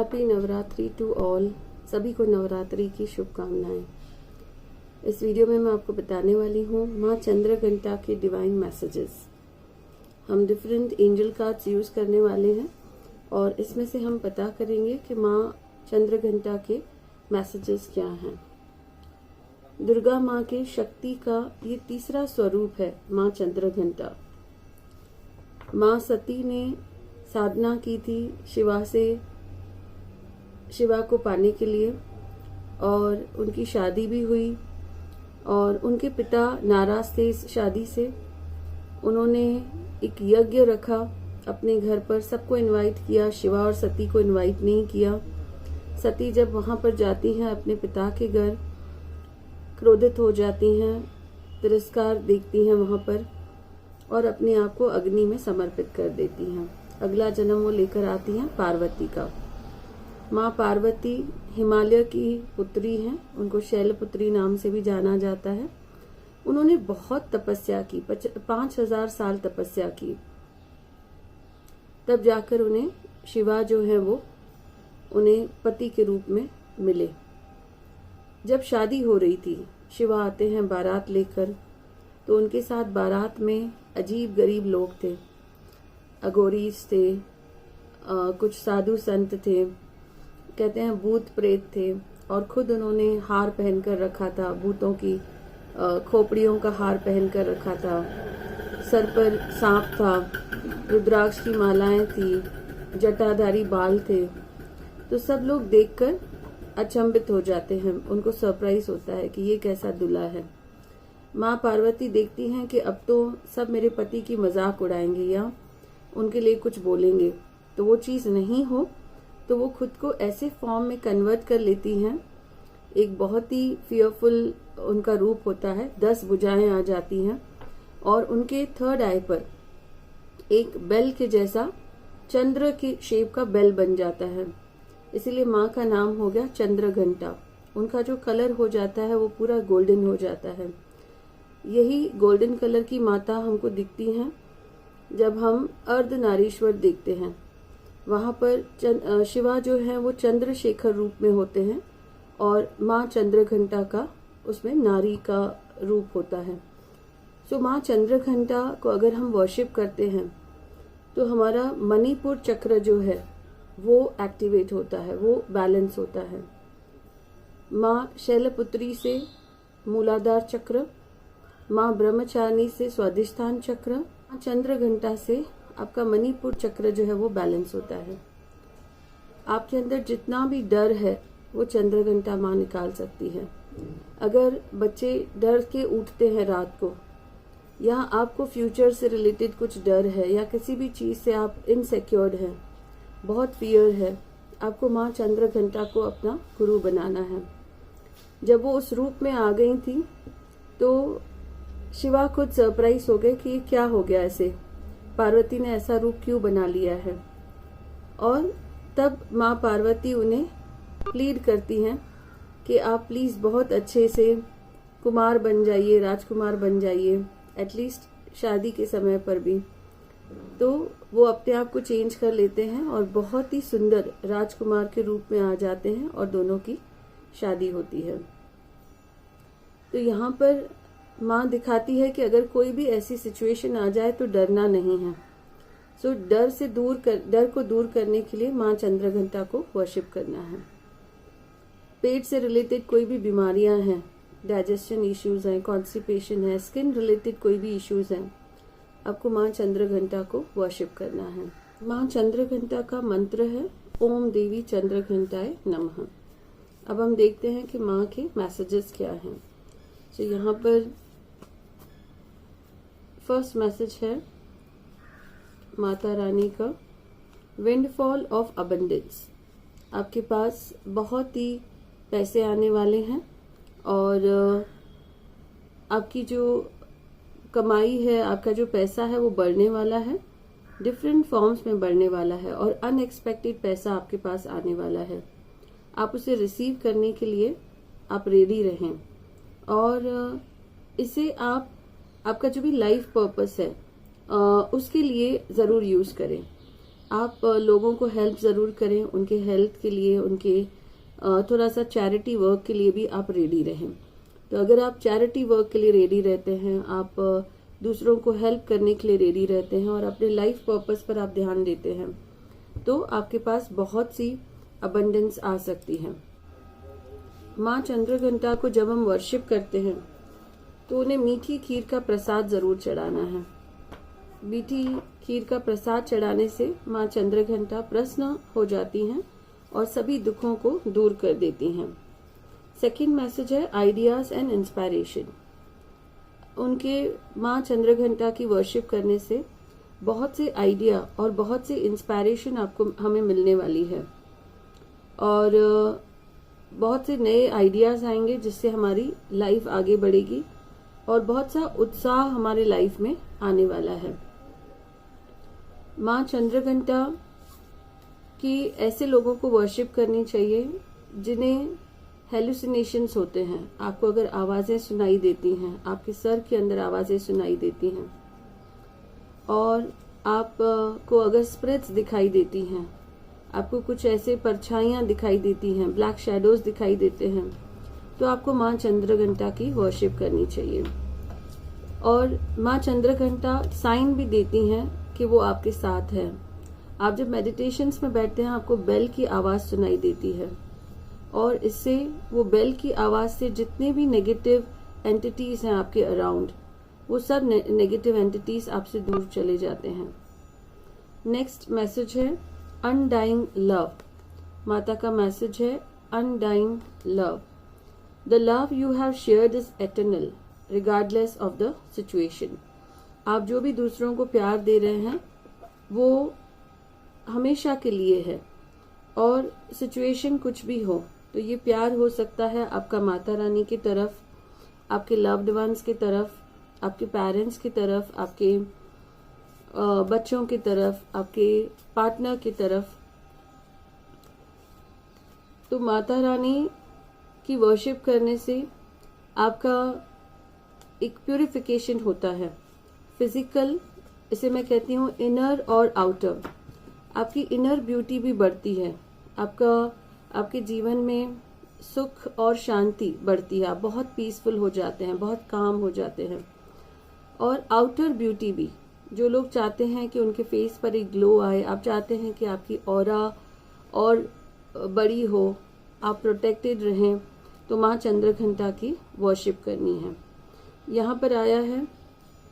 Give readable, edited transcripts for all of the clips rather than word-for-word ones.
Happy Navratri to all. सभी को नवरात्रि की शुभकामनाएं। इस वीडियो में मैं आपको बताने वाली हूँ माँ चंद्रघंटा के डिवाइन मैसेजेस। हम डिफरेंट एंजल कार्ड्स यूज करने वाले हैं और इसमें से हम पता करेंगे कि माँ चंद्रघंटा के मैसेजेस क्या हैं। दुर्गा माँ के शक्ति का ये तीसरा स्वरूप है माँ चंद्रघंटा। माँ सती ने साधना की थी शिवा को पाने के लिए और उनकी शादी भी हुई और उनके पिता नाराज थे इस शादी से। उन्होंने एक यज्ञ रखा अपने घर पर, सबको इनवाइट किया, शिवा और सती को इनवाइट नहीं किया। सती जब वहां पर जाती हैं अपने पिता के घर, क्रोधित हो जाती हैं, तिरस्कार देखती हैं वहां पर और अपने आप को अग्नि में समर्पित कर देती हैं। अगला जन्म वो लेकर आती हैं पार्वती का। माँ पार्वती हिमालय की पुत्री हैं, उनको शैलपुत्री नाम से भी जाना जाता है। उन्होंने बहुत तपस्या की, 5000 साल तपस्या की, तब जाकर उन्हें शिवा जो है वो उन्हें पति के रूप में मिले। जब शादी हो रही थी, शिवा आते हैं बारात लेकर, तो उनके साथ बारात में अजीब गरीब लोग थे, अघोरीस थे, कुछ साधु संत थे, कहते हैं भूत प्रेत थे, और खुद उन्होंने हार पहनकर रखा था, भूतों की खोपड़ियों का हार पहनकर रखा था, सर पर सांप था, रुद्राक्ष की मालाएं थी, जटाधारी बाल थे। तो सब लोग देखकर अचंभित हो जाते हैं, उनको सरप्राइज होता है कि ये कैसा दूल्हा है। माँ पार्वती देखती हैं कि अब तो सब मेरे पति की मजाक उड़ाएंगे या उनके लिए कुछ बोलेंगे, तो वो चीज नहीं हो तो वो खुद को ऐसे फॉर्म में कन्वर्ट कर लेती हैं। एक बहुत ही फियरफुल उनका रूप होता है, 10 भुजाएं आ जाती हैं और उनके थर्ड आई पर एक बेल के जैसा चंद्र के शेप का बेल बन जाता है, इसीलिए माँ का नाम हो गया चंद्रघंटा। उनका जो कलर हो जाता है वो पूरा गोल्डन हो जाता है। यही गोल्डन कलर की माता हमको दिखती हैं जब हम अर्धनारीश्वर देखते हैं। वहां पर शिवा जो है वो चंद्रशेखर रूप में होते हैं और माँ चंद्रघंटा का उसमें नारी का रूप होता है। सो माँ चंद्रघंटा को अगर हम वर्शिप करते हैं तो हमारा मणिपुर चक्र जो है वो एक्टिवेट होता है, वो बैलेंस होता है। माँ शैलपुत्री से मूलाधार चक्र, माँ ब्रह्मचारिणी से स्वादिष्ठान चक्र, माँ चंद्रघंटा से आपका मणिपुर चक्र जो है वो बैलेंस होता है। आपके अंदर जितना भी डर है वो चंद्रघंटा माँ निकाल सकती है। अगर बच्चे डर के उठते हैं रात को, या आपको फ्यूचर से रिलेटेड कुछ डर है या किसी भी चीज से आप इनसिक्योर्ड हैं, बहुत फियर है, आपको माँ चंद्रघंटा को अपना गुरु बनाना है। जब वो उस रूप में आ गई थी तो शिवा खुद सरप्राइज हो गए कि ये क्या हो गया, ऐसे पार्वती ने ऐसा रूप क्यों बना लिया है। और तब माँ पार्वती उन्हें प्लीड करती हैं कि आप प्लीज बहुत अच्छे से कुमार बन जाइए, राजकुमार बन जाइए, एटलीस्ट शादी के समय पर भी। तो वो अपने आप को चेंज कर लेते हैं और बहुत ही सुंदर राजकुमार के रूप में आ जाते हैं और दोनों की शादी होती है। तो यहाँ पर माँ दिखाती है कि अगर कोई भी ऐसी सिचुएशन आ जाए तो डरना नहीं है। सो डर को दूर करने के लिए माँ चंद्रघंटा को वर्शिप करना है। पेट से रिलेटेड कोई भी बीमारियां हैं, डाइजेशन इश्यूज हैं, कॉन्स्टिपेशन है, स्किन रिलेटेड कोई भी इश्यूज हैं, आपको माँ चंद्रघंटा को वर्शिप करना है। माँ चंद्रघंटा का मंत्र है ओम देवी चंद्रघंटाय नमः। अब हम देखते हैं कि माँ के मैसेजेस क्या हैं। तो यहाँ पर फर्स्ट मैसेज है माता रानी का, विंडफॉल ऑफ अबंडेंस। आपके पास बहुत ही पैसे आने वाले हैं और आपकी जो कमाई है, आपका जो पैसा है वो बढ़ने वाला है, डिफरेंट फॉर्म्स में बढ़ने वाला है और अनएक्सपेक्टेड पैसा आपके पास आने वाला है। आप उसे रिसीव करने के लिए आप रेडी रहें और इसे आपका जो भी लाइफ पर्पस है उसके लिए जरूर यूज करें। आप लोगों को हेल्प ज़रूर करें, उनके हेल्थ के लिए, उनके थोड़ा सा चैरिटी वर्क के लिए भी आप रेडी रहें। तो अगर आप चैरिटी वर्क के लिए रेडी रहते हैं, आप दूसरों को हेल्प करने के लिए रेडी रहते हैं और अपने लाइफ पर्पस पर आप ध्यान देते हैं, तो आपके पास बहुत सी अबंडेंस आ सकती है। माँ चंद्रघंटा को जब हम वर्शिप करते हैं तो उन्हें मीठी खीर का प्रसाद जरूर चढ़ाना है। मीठी खीर का प्रसाद चढ़ाने से माँ चंद्रघंटा प्रसन्न हो जाती हैं और सभी दुखों को दूर कर देती हैं। सेकंड मैसेज है आइडियाज एंड इंस्पायरेशन। उनके माँ चंद्रघंटा की वर्शिप करने से बहुत से आइडिया और बहुत से इंस्पायरेशन आपको हमें मिलने वाली है और बहुत से नए आइडियाज आएंगे जिससे हमारी लाइफ आगे बढ़ेगी और बहुत सा उत्साह हमारे लाइफ में आने वाला है। माँ चंद्रघंटा की ऐसे लोगों को वर्शिप करनी चाहिए जिन्हें हेलुसिनेशंस होते हैं। आपको अगर आवाजें सुनाई देती हैं, आपके सर के अंदर आवाजें सुनाई देती हैं और आपको अगर स्पिरिट्स दिखाई देती हैं, आपको कुछ ऐसे परछाइयां दिखाई देती हैं, ब्लैक शैडोज दिखाई देते हैं, तो आपको माँ चंद्रघंटा की वर्शिप करनी चाहिए। और माँ चंद्रघंटा साइन भी देती हैं कि वो आपके साथ है। आप जब मेडिटेशंस में बैठते हैं, आपको बेल की आवाज सुनाई देती है और इससे वो बेल की आवाज से जितने भी नेगेटिव एंटिटीज हैं आपके अराउंड, वो सब नेगेटिव एंटिटीज आपसे दूर चले जाते हैं। नेक्स्ट मैसेज है अनडाइंग लव। माता का मैसेज है undying love. The love you have shared is eternal regardless of the situation. आप जो भी दूसरों को प्यार दे रहे हैं वो हमेशा के लिए है और सिचुएशन कुछ भी हो, तो ये प्यार हो सकता है आपका माता रानी की तरफ, आपके लव्ड वंस की तरफ, आपके पेरेंट्स की तरफ, आपके बच्चों की तरफ, आपके पार्टनर की तरफ। तो माता रानी की वर्शिप करने से आपका एक प्यूरिफिकेशन होता है, फिजिकल, इसे मैं कहती हूँ इनर और आउटर। आपकी इनर ब्यूटी भी बढ़ती है, आपके जीवन में सुख और शांति बढ़ती है, आप बहुत पीसफुल हो जाते हैं, बहुत काम हो जाते हैं। और आउटर ब्यूटी भी, जो लोग चाहते हैं कि उनके फेस पर एक ग्लो आए, आप चाहते हैं कि आपकी ऑरा और बड़ी हो, आप प्रोटेक्टेड रहें, तो माँ चंद्रघंटा की वर्शिप करनी है। यहाँ पर आया है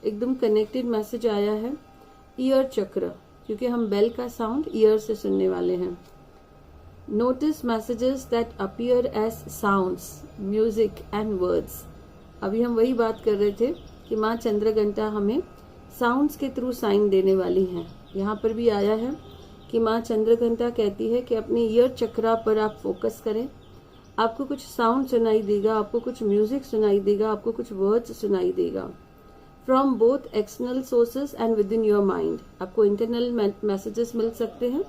एकदम कनेक्टेड मैसेज आया है ईयर चक्र, क्योंकि हम बेल का साउंड ईयर से सुनने वाले हैं। Notice messages that appear as sounds, music and words. अभी हम वही बात कर रहे थे कि माँ चंद्रघंटा हमें साउंड्स के थ्रू साइन देने वाली हैं। यहाँ पर भी आया है कि माँ चंद्रघंटा कहती है कि अपने ईयर चक्रा पर आप फोकस करें, आपको कुछ साउंड सुनाई देगा, आपको कुछ म्यूजिक सुनाई देगा, आपको कुछ वर्ड्स सुनाई देगा from both external sources and with in your mind. आपको इंटरनल मैसेजेस मिल सकते हैं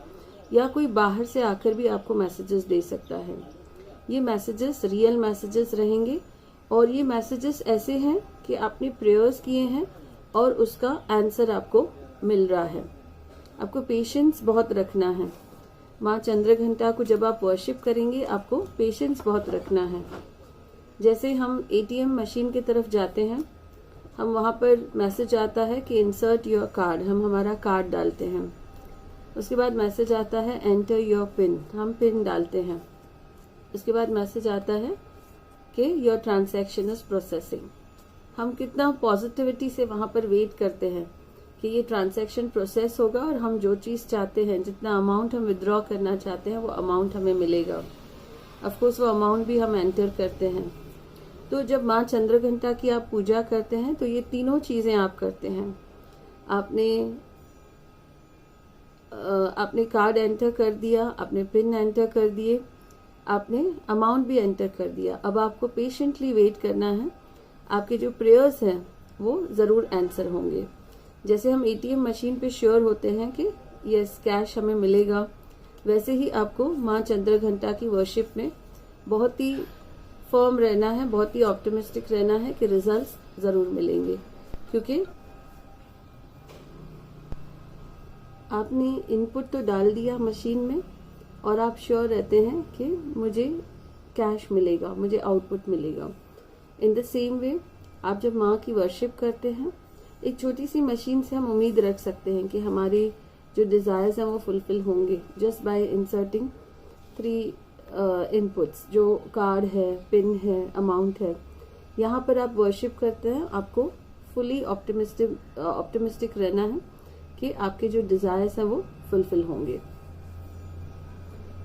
या कोई बाहर से आकर भी आपको मैसेजेस दे सकता है। ये मैसेजेस रियल मैसेजेस रहेंगे और ये मैसेजेस ऐसे हैं कि आपने प्रेयर्स किए हैं और उसका आंसर आपको मिल रहा है। आपको पेशेंस बहुत रखना है। माँ चंद्रघंटा को जब आप वर्शिप करेंगे, आपको पेशेंस बहुत रखना है। जैसे हम एटीएम मशीन की तरफ जाते हैं, हम वहाँ पर मैसेज आता है कि इंसर्ट योर कार्ड, हम हमारा कार्ड डालते हैं। उसके बाद मैसेज आता है एंटर योर पिन, हम पिन डालते हैं। उसके बाद मैसेज आता है कि योर ट्रांजैक्शन इज प्रोसेसिंग। हम कितना पॉजिटिविटी से वहाँ पर वेट करते हैं कि ये ट्रांजैक्शन प्रोसेस होगा और हम जो चीज़ चाहते हैं, जितना अमाउंट हम विड्रॉ करना चाहते हैं, वो अमाउंट हमें मिलेगा। ऑफकोर्स वो अमाउंट भी हम एंटर करते हैं। तो जब माँ चंद्रघंटा की आप पूजा करते हैं तो ये तीनों चीज़ें आप करते हैं। आपने कार्ड एंटर कर दिया, आपने पिन एंटर कर दिए, आपने अमाउंट भी एंटर कर दिया। अब आपको पेशेंटली वेट करना है, आपके जो प्रेयर्स हैं वो ज़रूर आंसर होंगे। जैसे हम एटीएम मशीन पे श्योर होते हैं कि यस कैश हमें मिलेगा, वैसे ही आपको माँ चंद्रघंटा की वर्शिप में बहुत ही फर्म रहना है, बहुत ही ऑप्टिमिस्टिक रहना है कि रिजल्ट्स ज़रूर मिलेंगे, क्योंकि आपने इनपुट तो डाल दिया मशीन में और आप श्योर रहते हैं कि मुझे कैश मिलेगा, मुझे आउटपुट मिलेगा। इन द सेम वे आप जब माँ की वर्शिप करते हैं, एक छोटी सी मशीन से हम उम्मीद रख सकते हैं कि हमारे जो डिजायर्स हैं वो फुलफिल होंगे जस्ट बाय इंसर्टिंग 3 इनपुट्स, जो कार्ड है, पिन है, अमाउंट है। यहाँ पर आप वर्शिप करते हैं, आपको फुली ऑप्टिमिस्टिक रहना है कि आपके जो डिजायर्स हैं वो फुलफिल होंगे।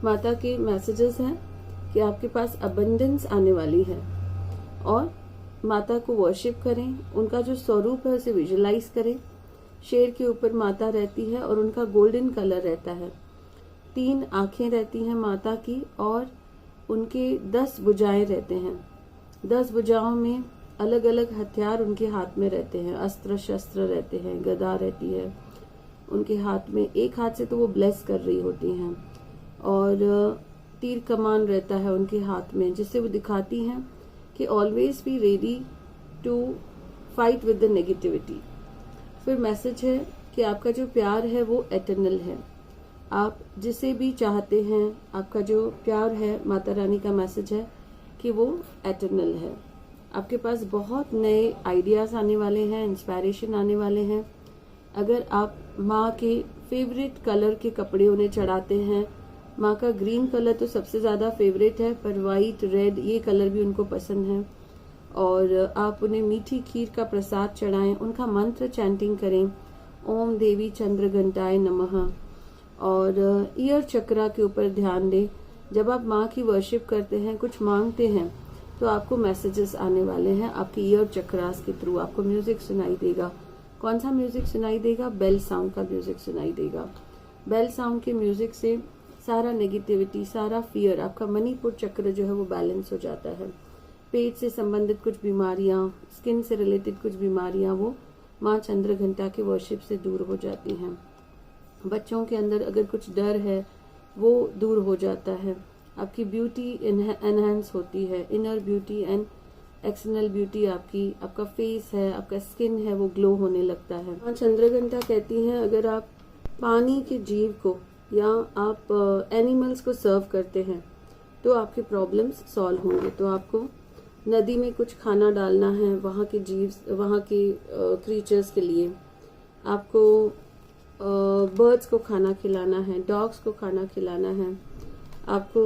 माता के मैसेजेस हैं कि आपके पास अबंडेंस आने वाली है और माता को वर्शिप करें, उनका जो स्वरूप है उसे विजुलाइज करें। शेर के ऊपर माता रहती है और उनका गोल्डन कलर रहता है। 3 आंखें रहती हैं माता की और उनके 10 भुजाएं रहते हैं। 10 भुजाओं में अलग अलग हथियार उनके हाथ में रहते हैं, अस्त्र शस्त्र रहते हैं, गदा रहती है उनके हाथ में। एक हाथ से तो वो ब्लेस कर रही होती हैं और तीर कमान रहता है उनके हाथ में, जिससे वो दिखाती हैं कि always be ready to fight with the negativity. फिर मैसेज है कि आपका जो प्यार है वो एटर्नल है। आप जिसे भी चाहते हैं, आपका जो प्यार है, माता रानी का मैसेज है कि वो एटर्नल है। आपके पास बहुत नए आइडियाज आने वाले हैं, इंस्पायरेशन आने वाले हैं। अगर आप माँ के फेवरेट कलर के कपड़े उन्हें चढ़ाते हैं, माँ का ग्रीन कलर तो सबसे ज़्यादा फेवरेट है, पर वाइट, रेड ये कलर भी उनको पसंद है, और आप उन्हें मीठी खीर का प्रसाद चढ़ाएं, उनका मंत्र चैंटिंग करें, ओम देवी चंद्र घंटाए नमः, और ईयर चक्रा के ऊपर ध्यान दें। जब आप माँ की वर्शिप करते हैं, कुछ मांगते हैं, तो आपको मैसेजेस आने वाले हैं आपकी ईयर चक्रास के थ्रू। आपको म्यूजिक सुनाई देगा। कौन सा म्यूजिक सुनाई देगा? बेल साउंड का म्यूजिक सुनाई देगा। बेल साउंड के म्यूजिक से सारा नेगेटिविटी, सारा फियर, आपका मणिपुर चक्र जो है वो बैलेंस हो जाता है। पेट से संबंधित कुछ बीमारियां, स्किन से रिलेटेड कुछ बीमारियां, वो माँ चंद्र घंटा के वर्शिप से दूर हो जाती हैं। बच्चों के अंदर अगर कुछ डर है वो दूर हो जाता है। आपकी ब्यूटी एनहांस होती है, inner beauty and external beauty. आपका फेस है, आपका स्किन है, वो ग्लो होने लगता है। माँ चंद्र घंटा कहती हैं अगर आप पानी के जीव को या आप एनिमल्स को सर्व करते हैं तो आपके प्रॉब्लम्स सॉल्व होंगे। तो आपको नदी में कुछ खाना डालना है वहाँ के जीव, वहाँ के क्रीचर्स के लिए। आपको बर्ड्स को खाना खिलाना है, डॉग्स को खाना खिलाना है। आपको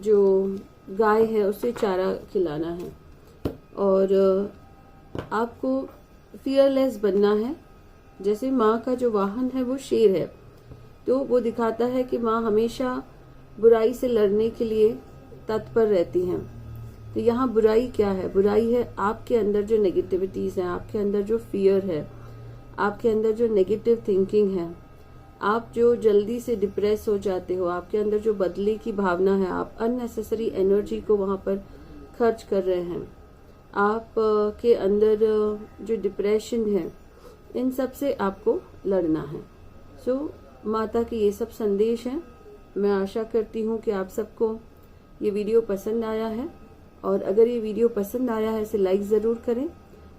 जो गाय है उसे चारा खिलाना है, और आपको फियरलेस बनना है। जैसे माँ का जो वाहन है वो शेर है, तो वो दिखाता है कि माँ हमेशा बुराई से लड़ने के लिए तत्पर रहती हैं। तो यहाँ बुराई क्या है? बुराई है आपके अंदर जो नेगेटिविटीज हैं, आपके अंदर जो फियर है, आपके अंदर जो नेगेटिव थिंकिंग है, आप जो जल्दी से डिप्रेस हो जाते हो, आपके अंदर जो बदले की भावना है, आप अननेसेसरी एनर्जी को वहाँ पर खर्च कर रहे हैं, आप के अंदर जो डिप्रेशन है, इन सब से आपको लड़ना है। सो माता के ये सब संदेश हैं। मैं आशा करती हूँ कि आप सबको ये वीडियो पसंद आया है, और अगर ये वीडियो पसंद आया है इसे लाइक ज़रूर करें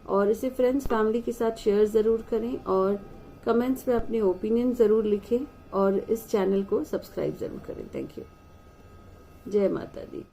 और इसे फ्रेंड्स फैमिली के साथ शेयर ज़रूर करें, और कमेंट्स में अपने ओपिनियन ज़रूर लिखें, और इस चैनल को सब्सक्राइब ज़रूर करें। Thank you. जय माता दी।